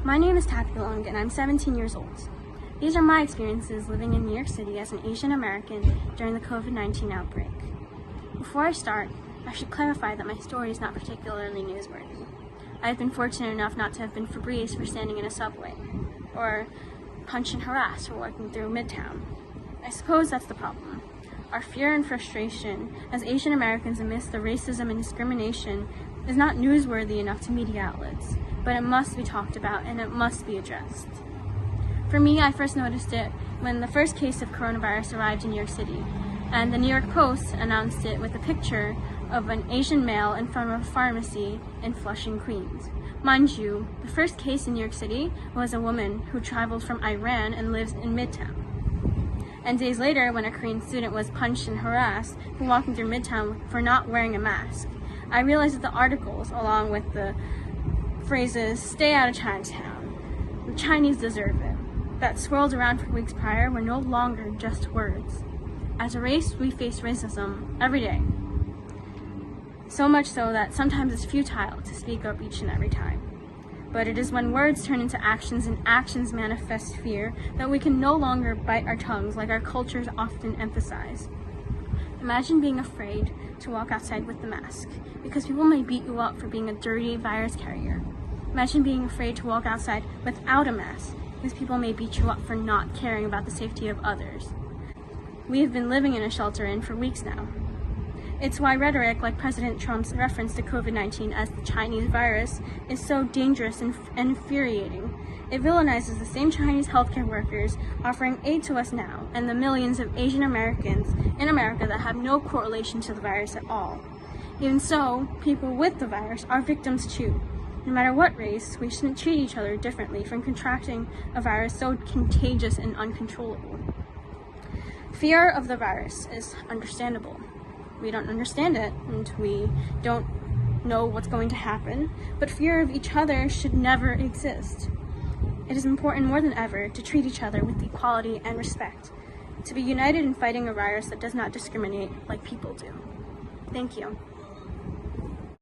My name is Tappy and I'm 17 years old. These are my experiences living in New York City as an Asian American during the COVID-19 outbreak. Before I start, I should clarify that my story is not particularly newsworthy. I have been fortunate enough not to have been Febreze for standing in a subway, or punched and harassed for walking through Midtown. I suppose that's the problem. Our fear and frustration as Asian Americans amidst the racism and discrimination is not newsworthy enough to media outlets, but it must be talked about and it must be addressed. For me, I first noticed it when the first case of coronavirus arrived in New York City, and the New York Post announced it with a picture of an Asian male in front of a pharmacy in Flushing, Queens. Mind you, the first case in New York City was a woman who traveled from Iran and lives in Midtown. And days later, when a Korean student was punched and harassed for walking through Midtown for not wearing a mask, I realized that the articles, along with the phrases, "stay out of Chinatown," "the Chinese deserve it," that swirled around for weeks prior were no longer just words. As a race, we face racism every day. So much so that sometimes it's futile to speak up each and every time. But it is when words turn into actions and actions manifest fear that we can no longer bite our tongues like our cultures often emphasize. Imagine being afraid to walk outside with the mask because people may beat you up for being a dirty virus carrier. Imagine being afraid to walk outside without a mask because people may beat you up for not caring about the safety of others. We have been living in a shelter-in for weeks now. It's why rhetoric like President Trump's reference to COVID-19 as the Chinese virus is so dangerous and infuriating. It villainizes the same Chinese healthcare workers offering aid to us now and the millions of Asian Americans in America that have no correlation to the virus at all. Even so, people with the virus are victims too. No matter what race, we shouldn't treat each other differently from contracting a virus so contagious and uncontrollable. Fear of the virus is understandable. We don't understand it, and we don't know what's going to happen, but fear of each other should never exist. It is important more than ever to treat each other with equality and respect, to be united in fighting a virus that does not discriminate like people do. Thank you.